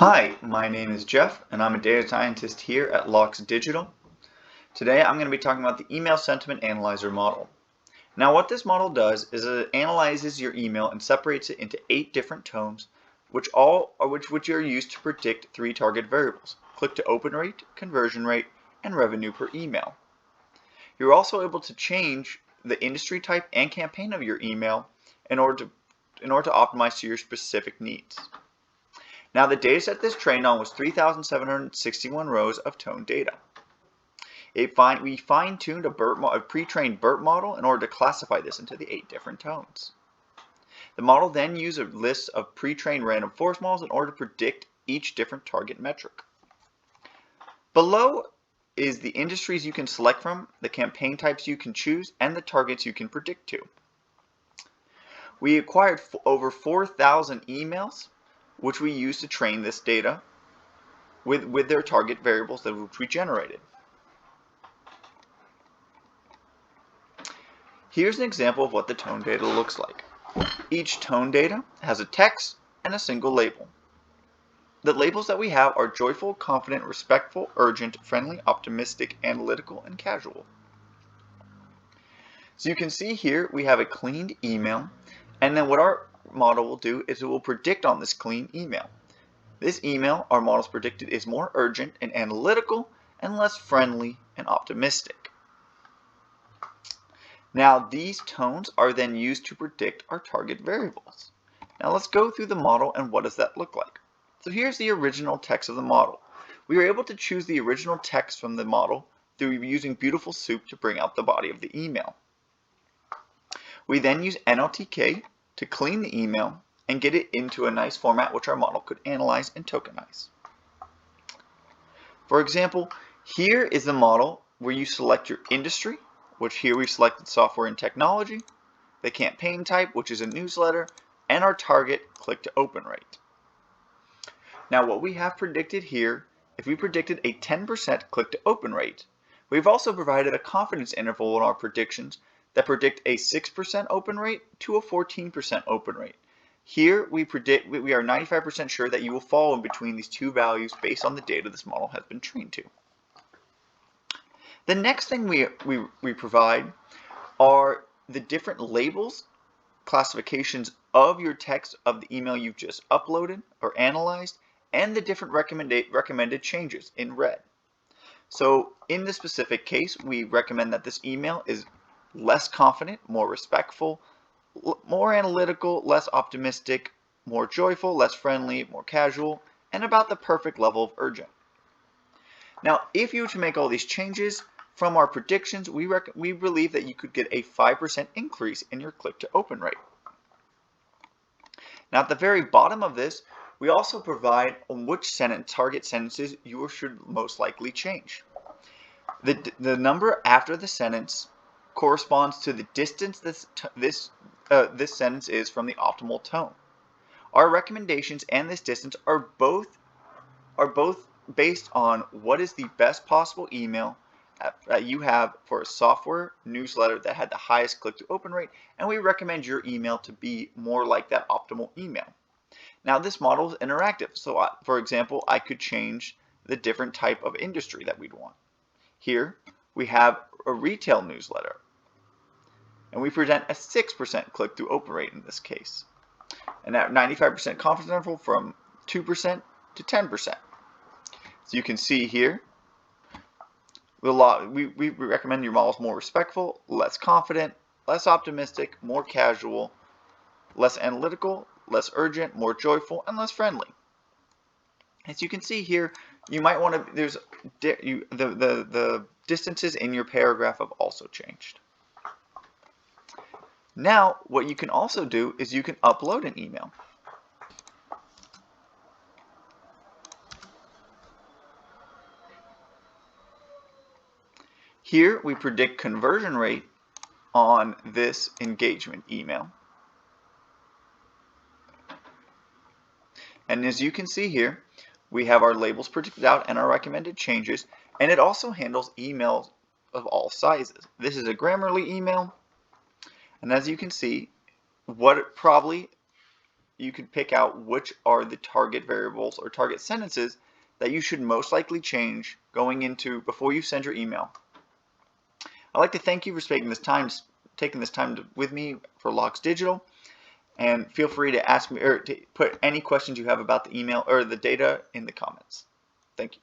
Hi, my name is Jeff, and I'm a data scientist here at Locks Digital. Today I'm going to be talking about the Email Sentiment Analyzer model. Now what this model does is it analyzes your email and separates it into 8 different tones, which are used to predict 3 target variables: click-to-open rate, conversion rate, and revenue per email. You're also able to change the industry type and campaign of your email in order to optimize to your specific needs. Now the dataset this trained on was 3,761 rows of tone data. We fine-tuned a pre-trained BERT model in order to classify this into the 8 different tones. The model then used a list of pre-trained random forest models in order to predict each different target metric. Below is the industries you can select from, the campaign types you can choose, and the targets you can predict to. We acquired over 4,000 emails, which we used to train this data with their target variables which we generated. Here's an example of what the tone data looks like. Each tone data has a text and a single label. The labels that we have are joyful, confident, respectful, urgent, friendly, optimistic, analytical, and casual. So you can see here we have a cleaned email, and then what our model will do is it will predict on this clean email. This email, our models predicted, is more urgent and analytical and less friendly and optimistic. Now these tones are then used to predict our target variables. Now let's go through the model and what does that look like. So here's the original text of the model. We were able to choose the original text from the model through using Beautiful Soup to bring out the body of the email. We then use NLTK to clean the email and get it into a nice format which our model could analyze and tokenize. For example, here is the model where you select your industry, which here we've selected software and technology, the campaign type, which is a newsletter, and our target click-to-open rate. Now what we have predicted here, if we predicted a 10% click-to-open rate, we've also provided a confidence interval in our predictions that predict a 6% open rate to a 14% open rate. Here we are 95% sure that you will fall in between these two values based on the data this model has been trained to. The next thing we provide are the different labels, classifications of your text of the email you've just uploaded or analyzed, and the different recommended changes in red. So in this specific case, we recommend that this email is less confident, more respectful, more analytical, less optimistic, more joyful, less friendly, more casual, and about the perfect level of urgent. Now, if you were to make all these changes from our predictions, we believe that you could get a 5% increase in your click-to-open rate. Now, at the very bottom of this, we also provide on which target sentences you should most likely change. The number after the sentence corresponds to the distance this sentence is from the optimal tone. Our recommendations and this distance are both based on what is the best possible email that you have for a software newsletter that had the highest click-to-open rate, and we recommend your email to be more like that optimal email. Now this model is interactive, so for example, I could change the different type of industry that we'd want. Here we have a retail newsletter, and we present a 6% click-through-open rate in this case, and at 95% confidence interval from 2% to 10%. So you can see here, we recommend your models more respectful, less confident, less optimistic, more casual, less analytical, less urgent, more joyful, and less friendly. As you can see here, you might want to, the distances in your paragraph have also changed. Now, what you can also do is you can upload an email. Here we predict conversion rate on this engagement email. And as you can see here, we have our labels predicted out and our recommended changes, and it also handles emails of all sizes. This is a Grammarly email, and as you can see, what probably you can pick out which are the target variables or target sentences that you should most likely change going into before you send your email. I'd like to thank you for taking this time with me for Logs Digital, and feel free to ask me or to put any questions you have about the email or the data in the comments. Thank you.